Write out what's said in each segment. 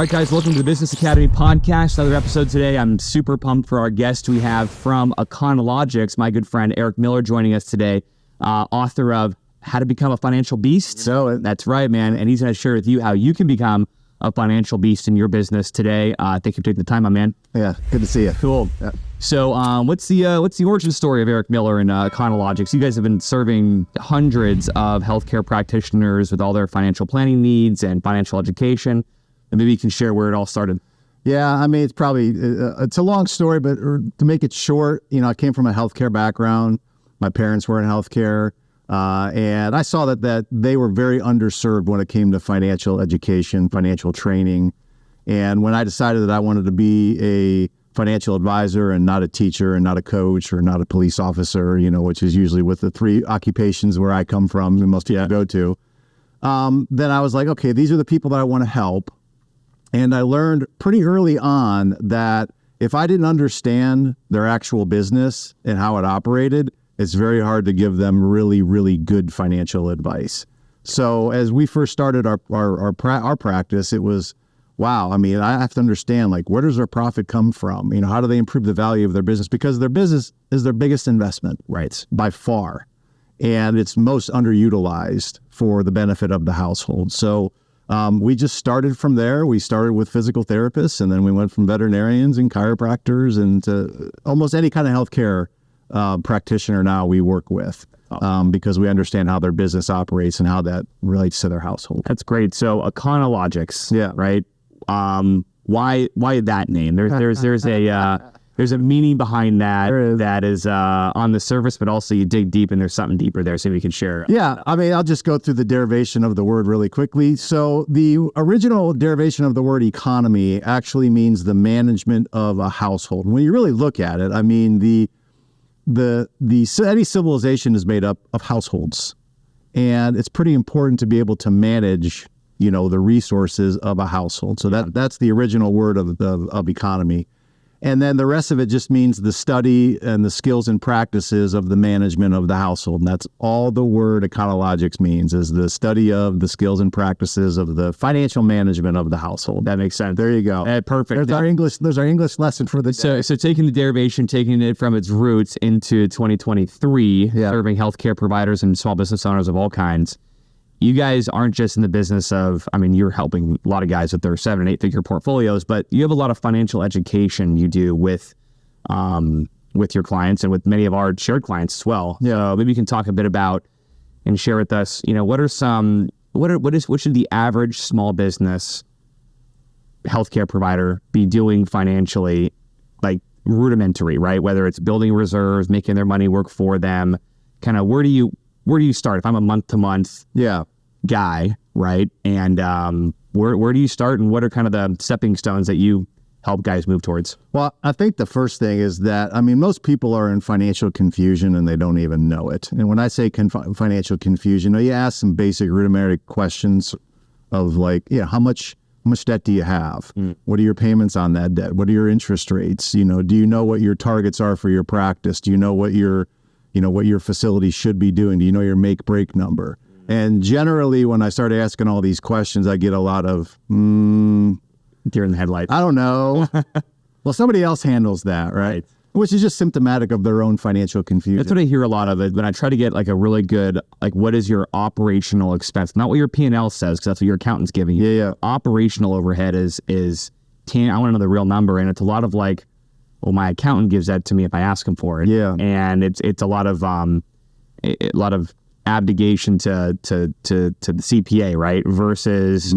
right, guys, welcome to the Business Academy podcast. Another episode today. I'm super pumped for our guest we have from Econologics, my good friend Eric Miller joining us today, author of How to Become a Financial Beast. So that's right, man. And he's going to share with you how you can become a financial beast in your business today. Thank you for taking the time, my man. Yeah, good to see you. Cool. Yeah. So what's the origin story of Eric Miller and Econologics? You guys have been serving hundreds of healthcare practitioners with all their financial planning needs and financial education. And maybe you can share where it all started. Yeah, I mean, it's a long story, but to make it short, I came from a healthcare background. My parents were in healthcare, and I saw that they were very underserved when it came to financial education, financial training. And when I decided that I wanted to be a financial advisor and not a teacher and not a coach or not a police officer, which is usually with the three occupations where I come from and most people go to, then I was like, okay, these are the people that I want to help. And I learned pretty early on that if I didn't understand their actual business and how it operated, it's very hard to give them really, really good financial advice. So as we first started our practice, it was, wow, I mean, I have to understand, where does their profit come from? How do they improve the value of their business? Because their business is their biggest investment, right, by far. And it's most underutilized for the benefit of the household. So we just started from there. We started with physical therapists, and then we went from veterinarians and chiropractors and to almost any kind of healthcare practitioner now we work with because we understand how their business operates and how that relates to their household. That's great. So Econologics, yeah, right? Why that name? There's a meaning behind that that is on the surface, but also you dig deep and there's something deeper there, so we can share. Yeah, I mean, I'll just go through the derivation of the word really quickly. So the original derivation of the word economy actually means the management of a household. When you really look at it, I mean, any civilization is made up of households, and it's pretty important to be able to manage, the resources of a household. So that's the original word of economy. And then the rest of it just means the study and the skills and practices of the management of the household. And that's all the word Econologics means, is the study of the skills and practices of the financial management of the household. That makes sense. There you go. Perfect. There's our English lesson for the day. So taking the derivation, taking it from its roots into 2023, serving healthcare providers and small business owners of all kinds. You guys aren't just in the business of, you're helping a lot of guys with their 7- and 8-figure portfolios, but you have a lot of financial education you do with your clients and with many of our shared clients as well. Yeah. So maybe you can talk a bit about and share with us, what should the average small business healthcare provider be doing financially, rudimentary, right? Whether it's building reserves, making their money work for them, kind of where do you start? If I'm a month-to-month guy, right? And where do you start, and what are kind of the stepping stones that you help guys move towards? Well, I think the first thing is that, most people are in financial confusion and they don't even know it. And when I say financial confusion, you ask some basic rudimentary questions of how much debt do you have? What are your payments on that debt? What are your interest rates? Do you know what your targets are for your practice? Do you know what your facility should be doing? Do you know your make-break number? And generally, when I start asking all these questions, I get a lot of, deer in the headlights. I don't know. Well, somebody else handles that, right? Which is just symptomatic of their own financial confusion. That's what I hear a lot of it. When I try to get a really good, what is your operational expense? Not what your P&L says, because that's what your accountant's giving you. Yeah. Operational overhead is I want to know the real number. And it's a lot of well, my accountant gives that to me if I ask him for it. Yeah. And it's a lot of abdication to the CPA, right? Versus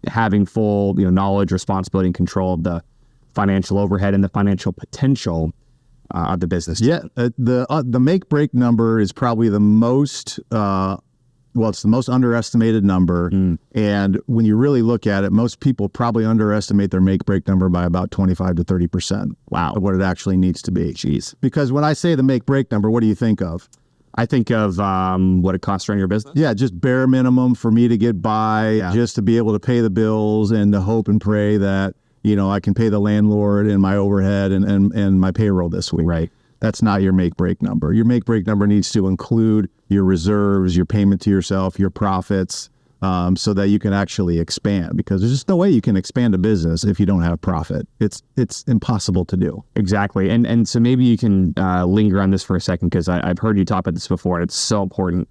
having full knowledge, responsibility, and control of the financial overhead and the financial potential of the business. Yeah. The make break number is probably the most it's the most underestimated number. And when you really look at it, most people probably underestimate their make break number by about 25 to 30%. Wow. Of what it actually needs to be. Jeez. Because when I say the make break number, what do you think of? I think of what it costs to run your business. Yeah, just bare minimum for me to get by, just to be able to pay the bills and to hope and pray that, I can pay the landlord and my overhead and my payroll this week. Right. That's not your make-break number. Your make-break number needs to include your reserves, your payment to yourself, your profits, so that you can actually expand, because there's just no way you can expand a business if you don't have profit. It's impossible to do. Exactly. And so maybe you can linger on this for a second, because I've heard you talk about this before, and it's so important.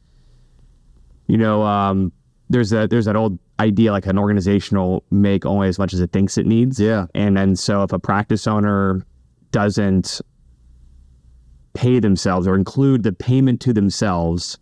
There's that old idea, like an organization will make only as much as it thinks it needs. Yeah. And then so if a practice owner doesn't pay themselves or include the payment to themselves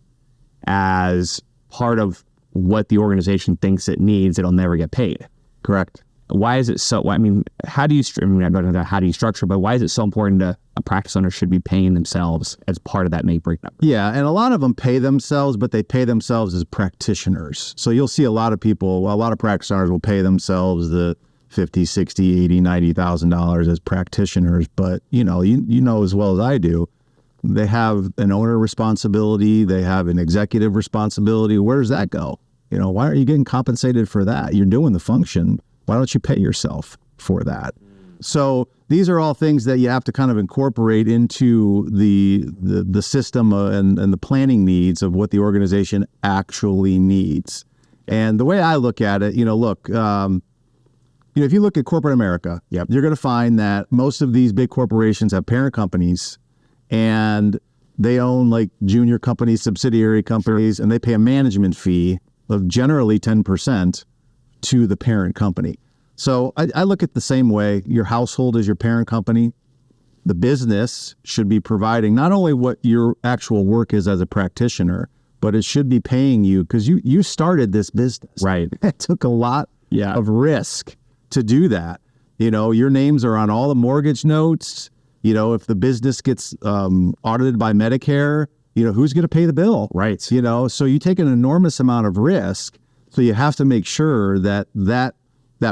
as part of what the organization thinks it needs, it'll never get paid. Correct. Why is it so? I mean, how do you? I mean, I don't know how do you structure, but why is it so important to a practice owner should be paying themselves as part of that make break number? Yeah, and a lot of them pay themselves, but they pay themselves as practitioners. So you'll see a lot of people, a lot of practice owners will pay themselves the $50,000, $60,000, $80,000, $90,000 as practitioners. But you know as well as I do, they have an owner responsibility, they have an executive responsibility. Where does that go? Why aren't you getting compensated for that? You're doing the function. Why don't you pay yourself for that? So these are all things that you have to kind of incorporate into the system and the planning needs of what the organization actually needs. And the way I look at it, look, if you look at corporate America, Yep. You're going to find that most of these big corporations have parent companies, and they own like junior companies, subsidiary companies, and they pay a management fee of generally 10% to the parent company. So I look at the same way. Your household is your parent company. The business should be providing not only what your actual work is as a practitioner, but it should be paying you, because you started this business. Right. It took a lot of risk to do that. Your names are on all the mortgage notes. If the business gets audited by Medicare, who's going to pay the bill? Right. So you take an enormous amount of risk. So you have to make sure that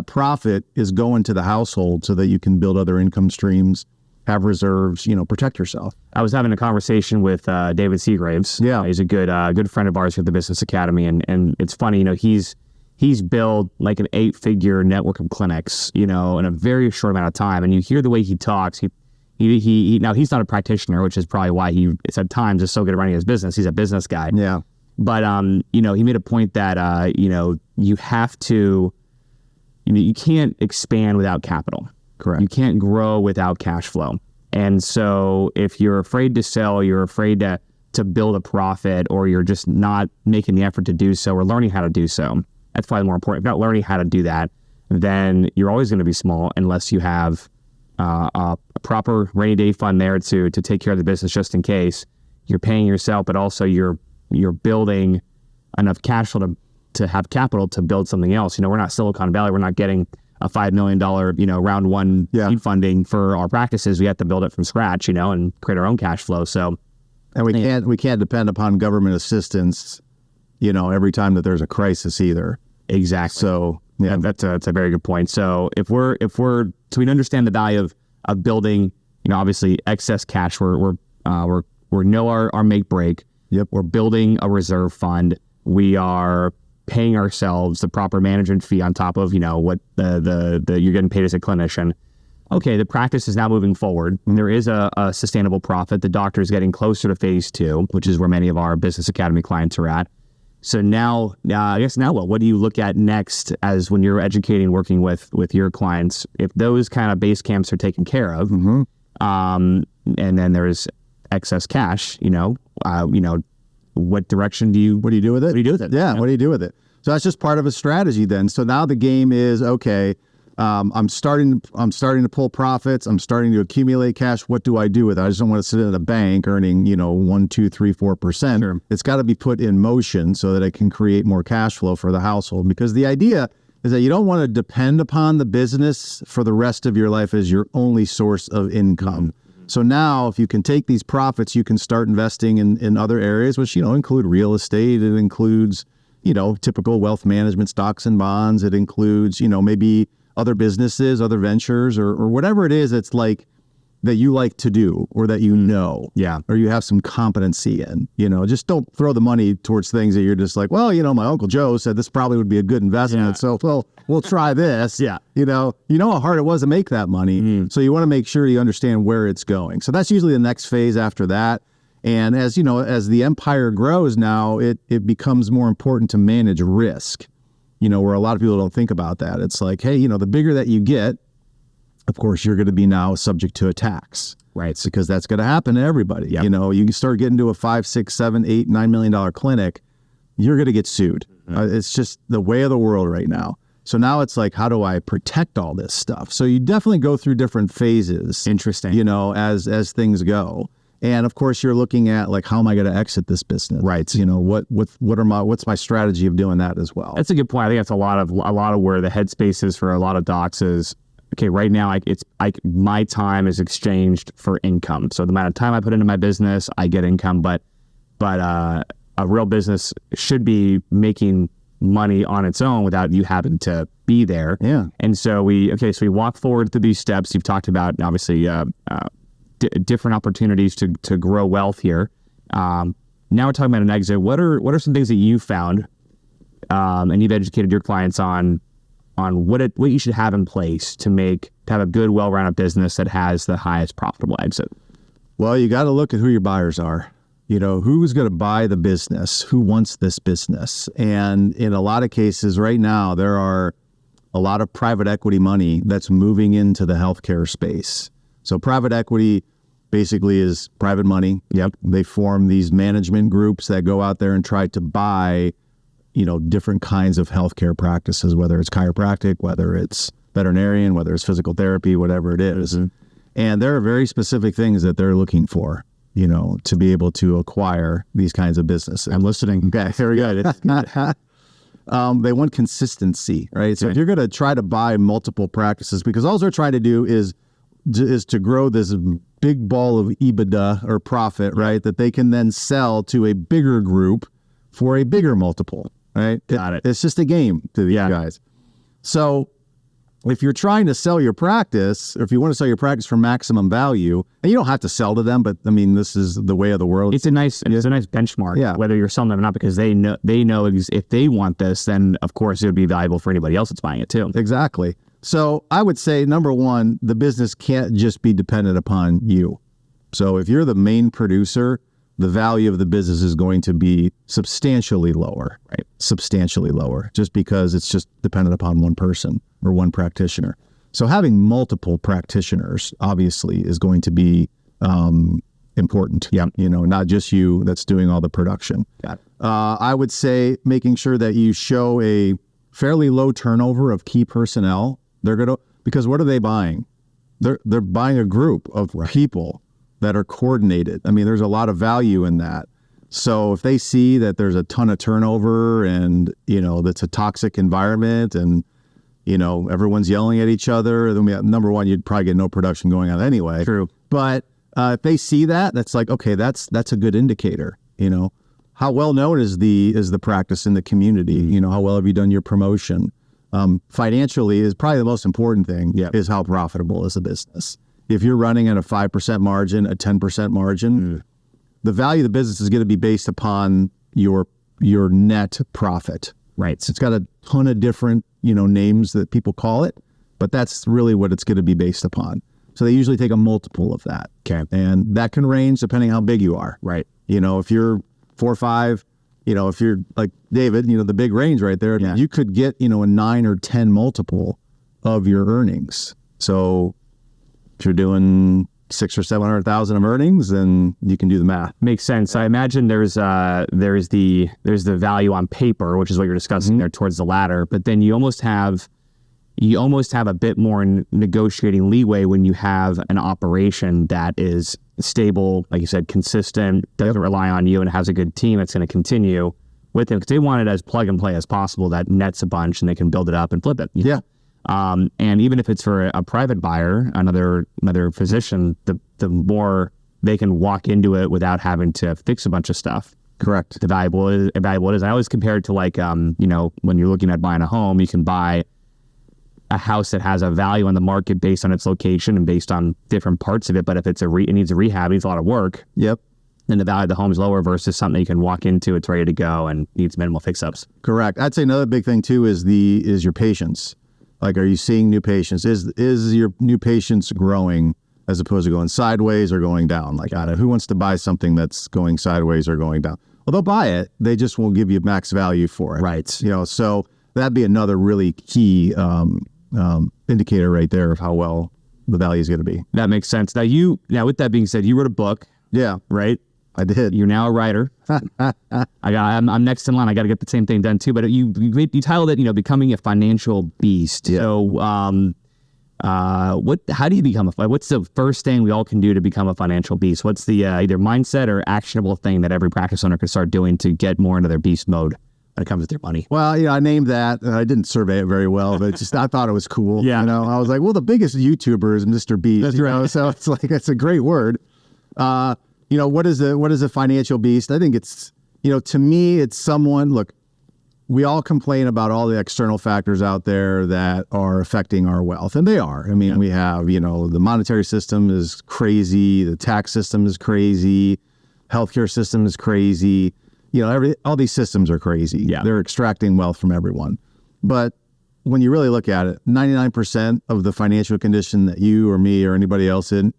profit is going to the household so that you can build other income streams, have reserves, protect yourself. I was having a conversation with David Seagraves. Yeah. He's a good friend of ours here at the Business Academy. And it's funny, he's built like an 8-figure network of clinics, in a very short amount of time. And you hear the way he talks. He now he's not a practitioner, which is probably why it's at times is so good at running his business. He's a business guy. Yeah. But, he made a point that, you have to, you can't expand without capital. Correct. You can't grow without cash flow. And so if you're afraid to sell, you're afraid to build a profit, or you're just not making the effort to do so or learning how to do so, that's probably more important. If you're not learning how to do that, then you're always going to be small unless you have a proper rainy day fund there to take care of the business just in case. You're paying yourself, but also you're building enough cash flow to have capital to build something else. We're not Silicon Valley. We're not getting a $5 million, round one seed funding for our practices. We have to build it from scratch, and create our own cash flow. So, and we can't depend upon government assistance, every time that there's a crisis either. Exactly. So yeah, that's a very good point. So if we understand the value of building, obviously excess cash, we know our make break. Yep. We're building a reserve fund. We are paying ourselves the proper management fee on top of, what the you're getting paid as a clinician. Okay, the practice is now moving forward. There is a sustainable profit. The doctor is getting closer to phase 2, which is where many of our Business Academy clients are at. So now, I guess now what do you look at next as when you're educating, working with your clients? If those kind of base camps are taken care of, and then there's excess cash, what direction do you do with it? What do you do with it? Yeah, what do you do with it? So that's just part of a strategy then. So now the game is, okay, I'm starting to pull profits. I'm starting to accumulate cash. What do I do with it? I just don't want to sit in a bank earning, 1, 2, 3, 4%. Sure. It's got to be put in motion so that it can create more cash flow for the household. Because the idea is that you don't want to depend upon the business for the rest of your life as your only source of income. So now if you can take these profits, you can start investing in other areas, which, include real estate. It includes, typical wealth management, stocks and bonds. It includes, maybe other businesses, other ventures, or whatever it is that's like that you like to do, or that or you have some competency in. Just don't throw the money towards things that you're just like, well, my Uncle Joe said this probably would be a good investment, so we'll try this. Yeah. You know how hard it was to make that money, so you want to make sure you understand where it's going. So that's usually the next phase after that. And as you know, as the empire grows now, it becomes more important to manage risk, where a lot of people don't think about that. It's like, hey, the bigger that you get, of course, you're going to be now subject to attacks. Right. Because that's going to happen to everybody. Yep. You start getting to a $5, $6, $7, $8, $9 million clinic, you're going to get sued. It's just the way of the world right now. So now it's like, how do I protect all this stuff? So you definitely go through different phases. Interesting. As things go. And of course, you're looking at like, how am I going to exit this business? Right. What's my strategy of doing that as well? That's a good point. I think that's a lot of where the headspace is for a lot of docs is, okay, right now my time is exchanged for income. So the amount of time I put into my business, I get income, but a real business should be making money on its own without you having to be there. Yeah. And so we walk forward through these steps. You've talked about obviously different opportunities to grow wealth here. Now we're talking about an exit. What are some things that you found, and you've educated your clients on what you should have in place to have a good, well-rounded business that has the highest profitable exit? Well, you got to look at who your buyers are. Who's going to buy the business? Who wants this business? And in a lot of cases right now, there are a lot of private equity money that's moving into the healthcare space. So private equity basically is private money. Yep. They form these management groups that go out there and try to buy, different kinds of healthcare practices, whether it's chiropractic, whether it's veterinarian, whether it's physical therapy, whatever it is. Mm-hmm. And there are very specific things that they're looking for, to be able to acquire these kinds of businesses. I'm listening. Okay, very good. They want consistency, right? So if you're going to try to buy multiple practices, because all they're trying to do is to grow this big ball of EBITDA or profit, right? That they can then sell to a bigger group for a bigger multiple, right? Got it. It's just a game to these guys. So if you're trying to sell your practice, or if you want to sell your practice for maximum value, and you don't have to sell to them, but I mean, this is the way of the world. It's a nice benchmark, whether you're selling them or not, because they know if they want this, then of course it would be valuable for anybody else that's buying it too. Exactly. So I would say, number one, the business can't just be dependent upon you. So if you're the main producer, the value of the business is going to be substantially lower, right? Substantially lower, just because it's just dependent upon one person or one practitioner. So having multiple practitioners obviously is going to be important. Yeah. Not just you that's doing all the production. Got it. I would say making sure that you show a fairly low turnover of key personnel. Because what are they buying? They're buying a group of people that are coordinated. I mean, there's a lot of value in that. So if they see that there's a ton of turnover and, that's a toxic environment and, everyone's yelling at each other, then number one, you'd probably get no production going on anyway. True. But if they see that, that's like, okay, that's a good indicator. How well known is the practice in the community? How well have you done your promotion? Financially is probably the most important thing. Is how profitable is the business. If you're running at a 5% margin, a 10% margin, the value of the business is going to be based upon your net profit. Right. So it's got a ton of different, names that people call it, but that's really what it's going to be based upon. So they usually take a multiple of that. Okay. And that can range depending how big you are. Right. If you're 4 or 5, if you're like David, the big range right there, you could get, a 9 or 10 multiple of your earnings. So if you're doing 600,000 or 700,000 of earnings, then you can do the math. Makes sense. I imagine there's the value on paper, which is what you're discussing there towards the latter, but then you almost have a bit more negotiating leeway when you have an operation that is stable, like you said, consistent, doesn't rely on you, and has a good team that's going to continue with them, because they want it as plug and play as possible. That nets a bunch and they can build it up and flip it. Yeah. And even if it's for a private buyer, another physician, the more they can walk into it without having to fix a bunch of stuff. Correct. The valuable it is. I always compare it to like, when you're looking at buying a home, you can buy a house that has a value on the market based on its location and based on different parts of it. But if it needs a rehab, it needs a lot of work. Yep. Then the value of the home is lower versus something you can walk into, it's ready to go and needs minimal fix-ups. Correct. I'd say another big thing too is your patients. Like, are you seeing new patients? Is your new patients growing as opposed to going sideways or going down. Like, who wants to buy something that's going sideways or going down? Well, they'll buy it. They just won't give you max value for it. Right. So that'd be another really key indicator right there of how well the value is going to be. That makes sense. Now, with that being said, you wrote a book. Yeah. Right? I did. You're now a writer. I'm next in line. I got to get the same thing done too. But you titled it, Becoming a Financial Beast. Yeah. So, how do you become what's the first thing we all can do to become a financial beast? What's the either mindset or actionable thing that every practice owner can start doing to get more into their beast mode when it comes to their money? Well, I named that. I didn't survey it very well, but I thought it was cool. Yeah. I was like, well, the biggest YouTuber is Mr. Beast. That's right. So it's like, it's a great word. What is a financial beast? I think it's, to me, it's someone, look, we all complain about all the external factors out there that are affecting our wealth, and they are. I mean, we have, the monetary system is crazy, the tax system is crazy, healthcare system is crazy. All these systems are crazy. Yeah. They're extracting wealth from everyone. But when you really look at it, 99% of the financial condition that you or me or anybody else in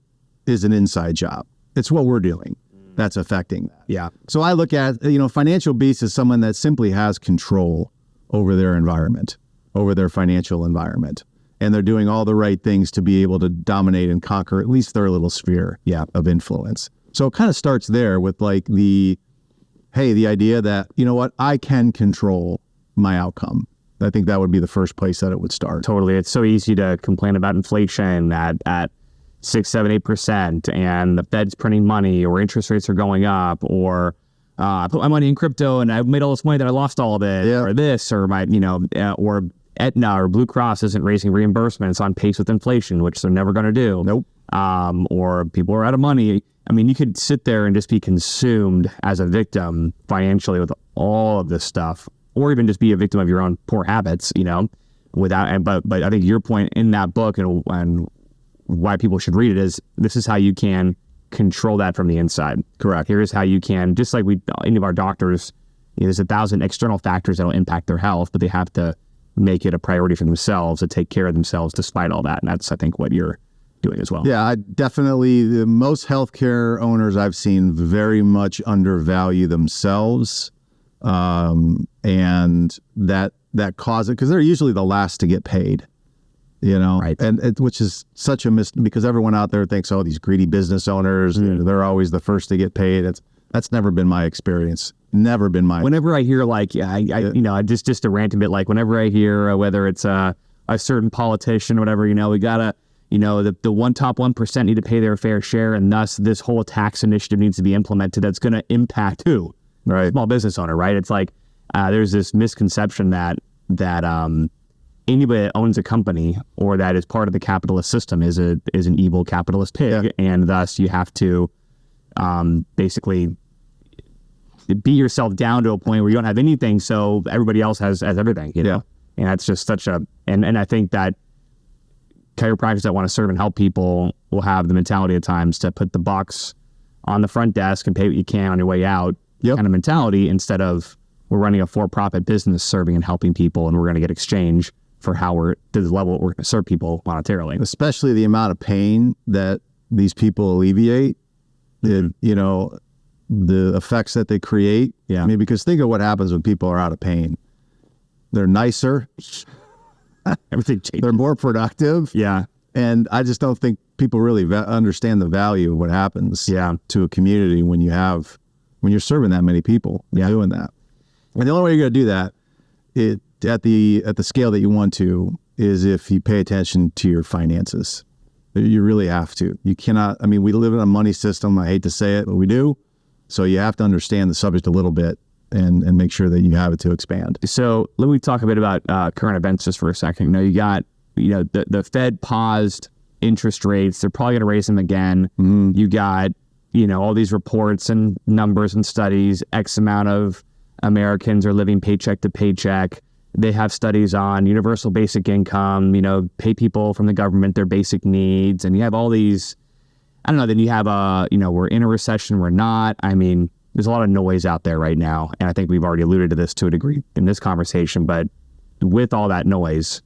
is an inside job. It's what we're doing that's affecting that. Yeah. So I look at, financial beast is someone that simply has control over their environment, over their financial environment. And they're doing all the right things to be able to dominate and conquer at least their little sphere of influence. So it kind of starts there with like the idea that, I can control my outcome. I think that would be the first place that it would start. Totally. It's so easy to complain about inflation at 6, 7, 8%, and the Fed's printing money, or interest rates are going up, or I put my money in crypto and I made all this money that I lost all of it, or this, or my, or Aetna or Blue Cross isn't raising reimbursements on pace with inflation, which they're never going to do. Nope. Or people are out of money. I mean, you could sit there and just be consumed as a victim financially with all of this stuff, or even just be a victim of your own poor habits, but I think your point in that book and why people should read it is this is how you can control that from the inside. Correct. Here's how you can, just like any of our doctors, there's 1,000 external factors that will impact their health, but they have to make it a priority for themselves to take care of themselves despite all that. And that's, I think, what you're doing as well. Yeah, most healthcare owners I've seen very much undervalue themselves. And that causes it, because they're usually the last to get paid. Right. And which is such a because everyone out there thinks, these greedy business owners, they're always the first to get paid. That's never been my experience. Never been my. Whenever I hear just a rant a bit, like whenever I hear whether it's a certain politician or whatever, we gotta, the top 1% need to pay their fair share, and thus this whole tax initiative needs to be implemented. That's going to impact who? Right. Small business owner, right? It's like there's this misconception that anybody that owns a company or that is part of the capitalist system is an evil capitalist pig, and thus you have to basically beat yourself down to a point where you don't have anything, so everybody else has everything. And that's just such a and I think that chiropractors that want to serve and help people will have the mentality at times to put the box on the front desk and pay what you can on your way out kind of mentality, instead of we're running a for-profit business serving and helping people, and we're going to get exchange for how we're to the level we're going to serve people monetarily. Especially the amount of pain that these people alleviate, the effects that they create. Yeah. I mean, because think of what happens when people are out of pain. They're nicer. Everything changes. They're more productive. Yeah. And I just don't think people really understand the value of what happens to a community when you're serving that many people doing that. And the only way you're going to do that at the scale that you want to is if you pay attention to your finances. You really have to. You cannot, we live in a money system. I hate to say it, but we do. So you have to understand the subject a little bit and make sure that you have it to expand. So let me talk a bit about current events just for a second. Now, you got, the Fed paused interest rates. They're probably going to raise them again. Mm-hmm. You got, all these reports and numbers and studies. X amount of Americans are living paycheck to paycheck. They have studies on universal basic income, pay people from the government their basic needs. And you have all these, then you have we're in a recession, we're not. There's a lot of noise out there right now. And I think we've already alluded to this to a degree in this conversation, but with all that noise,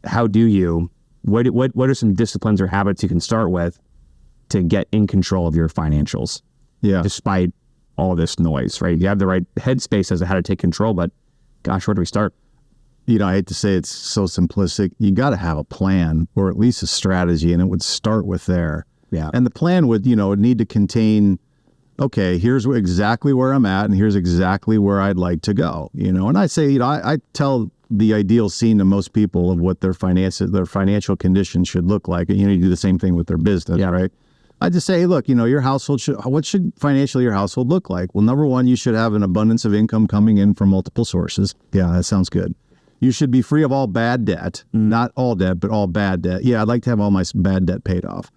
how do you what are some disciplines or habits you can start with to get in control of your financials? Yeah. Despite all this noise, right? You have the right headspace as to how to take control, but gosh, where do we start? I hate to say it's so simplistic. You got to have a plan or at least a strategy, and it would start with there. Yeah. And the plan would need to contain, okay, here's exactly where I'm at, and here's exactly where I'd like to go. And I say, I tell the ideal scene to most people of what their financial condition should look like. You do the same thing with their business, right? I just say, look, your household what should financially your household look like? Well, number one, you should have an abundance of income coming in from multiple sources. Yeah, that sounds good. You should be free of all bad debt, not all debt, but all bad debt. Yeah, I'd like to have all my bad debt paid off.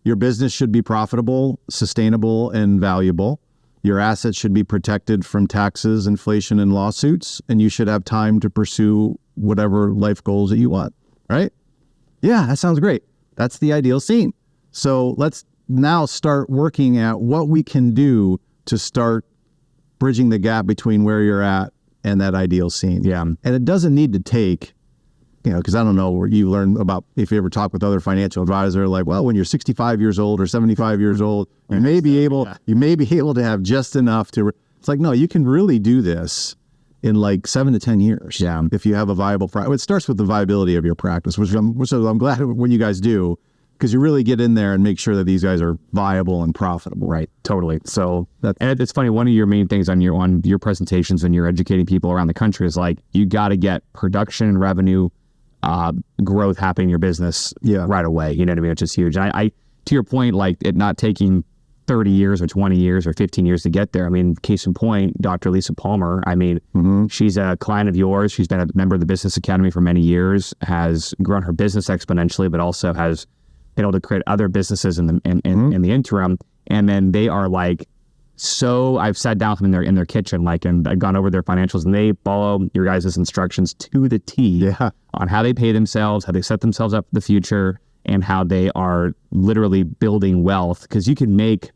Your business should be profitable, sustainable, and valuable. Your assets should be protected from taxes, inflation, and lawsuits, and you should have time to pursue whatever life goals that you want, right? Yeah, that sounds great. That's the ideal scene. So let's now start working at what we can do to start bridging the gap between where you're at and that ideal scene. Yeah. And it doesn't need to take, because I don't know where you learn about, if you ever talk with other financial advisors, like, well, when you're 65 years old or 75 years old, you may be able to have just enough to, it's like, no, you can really do this in like 7 to 10 years. Yeah. If you have a viable practice. It starts with the viability of your practice, which I'm glad what you guys do, because you really get in there and make sure that these guys are viable and profitable. Right. Totally. So and it's funny. One of your main things on your presentations when you're educating people around the country is like, you got to get production and revenue growth happening in your business right away. You know what I mean? Which is huge. And I to your point, like it not taking 30 years or 20 years or 15 years to get there. I mean, case in point, Dr. Lisa Palmer, I mean, she's a client of yours. She's been a member of the Business Academy for many years, has grown her business exponentially, but also has been able to create other businesses in the interim. And then they are like, so I've sat down with them in their kitchen, like, and I've gone over their financials, and they follow your guys' instructions to the T on how they pay themselves, how they set themselves up for the future, and how they are literally building wealth. Because you can make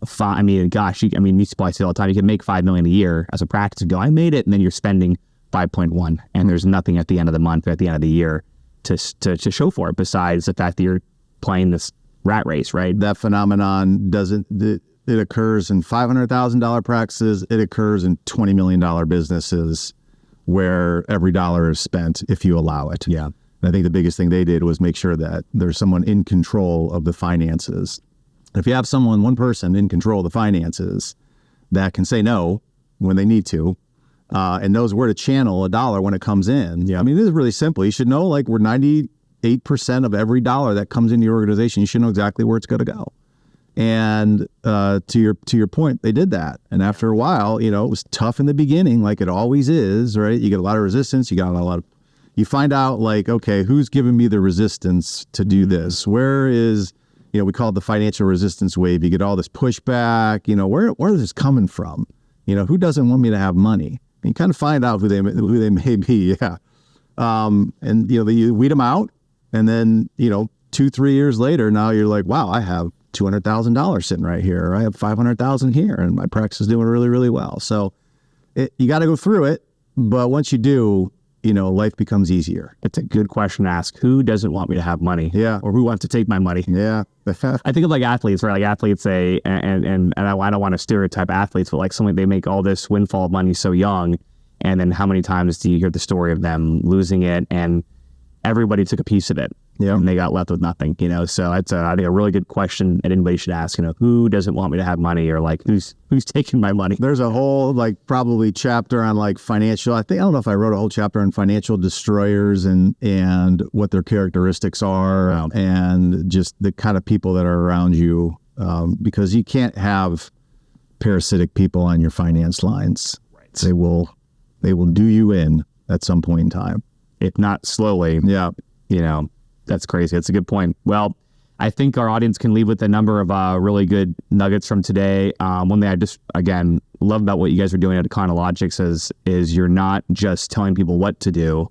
you probably see it all the time. You can make $5 million a year as a practice and go, I made it, and then you're spending 5.1, and there's nothing at the end of the month or at the end of the year to show for it, besides the fact that you're playing this rat race, right? That phenomenon it occurs in $500,000 practices. It occurs in $20 million businesses where every dollar is spent if you allow it. Yeah. And I think the biggest thing they did was make sure that there's someone in control of the finances. If you have one person in control of the finances that can say no when they need to, and knows where to channel a dollar when it comes in. Yeah. I mean, this is really simple. You should know, like, we're 98% of every dollar that comes into your organization. You should know exactly where it's going to go. And to your point, they did that. And after a while, it was tough in the beginning, like it always is, right? You get a lot of resistance. You find out, like, okay, who's giving me the resistance to do this? Where is, we call it the financial resistance wave. You get all this pushback. Where is this coming from? Who doesn't want me to have money? You kind of find out who they may be, yeah. And you weed them out, and then 2-3 years later, now you're like, wow, I have $200,000 sitting right here, or I have $500,000 here, and my practice is doing really, really well. So you got to go through it, but once you do, life becomes easier. It's a good question to ask. Who doesn't want me to have money? Yeah. Or who wants to take my money? Yeah. I think of like athletes, right? Like athletes say, and I don't want to stereotype athletes, but like they make all this windfall of money so young, and then how many times do you hear the story of them losing it, and everybody took a piece of it, and they got left with nothing, So it's I think a really good question that anybody should ask. Who doesn't want me to have money, or like who's taking my money? There's a whole probably chapter on financial. I don't know if I wrote a whole chapter on financial destroyers and what their characteristics are, and just the kind of people that are around you, because you can't have parasitic people on your finance lines. Right. They will do you in at some point in time, if not slowly. Yeah. That's crazy. That's a good point. Well, I think our audience can leave with a number of really good nuggets from today. One thing I just, again, love about what you guys are doing at Econologics is you're not just telling people what to do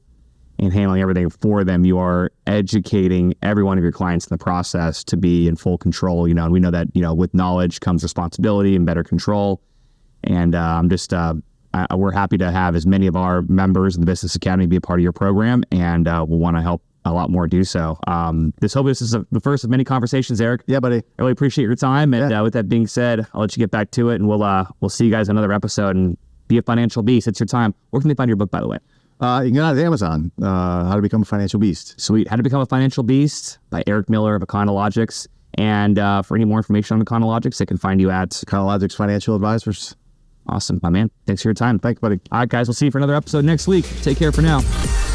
and handling everything for them. You are educating every one of your clients in the process to be in full control. And we know that, with knowledge comes responsibility and better control. And we're happy to have as many of our members of the Business Academy be a part of your program, and we'll want to help a lot more do so. This is the first of many conversations, Eric. Yeah, buddy. I really appreciate your time. And with that being said, I'll let you get back to it, and we'll see you guys in another episode. And be a financial beast. It's your time. Where can they find your book, by the way? You can get it on Amazon. How to Become a Financial Beast. Sweet. How to Become a Financial Beast by Eric Miller of Econologics. And for any more information on Econologics, they can find you at Econologics Financial Advisors. Awesome, my man. Thanks for your time. Thanks, buddy. All right, guys. We'll see you for another episode next week. Take care for now.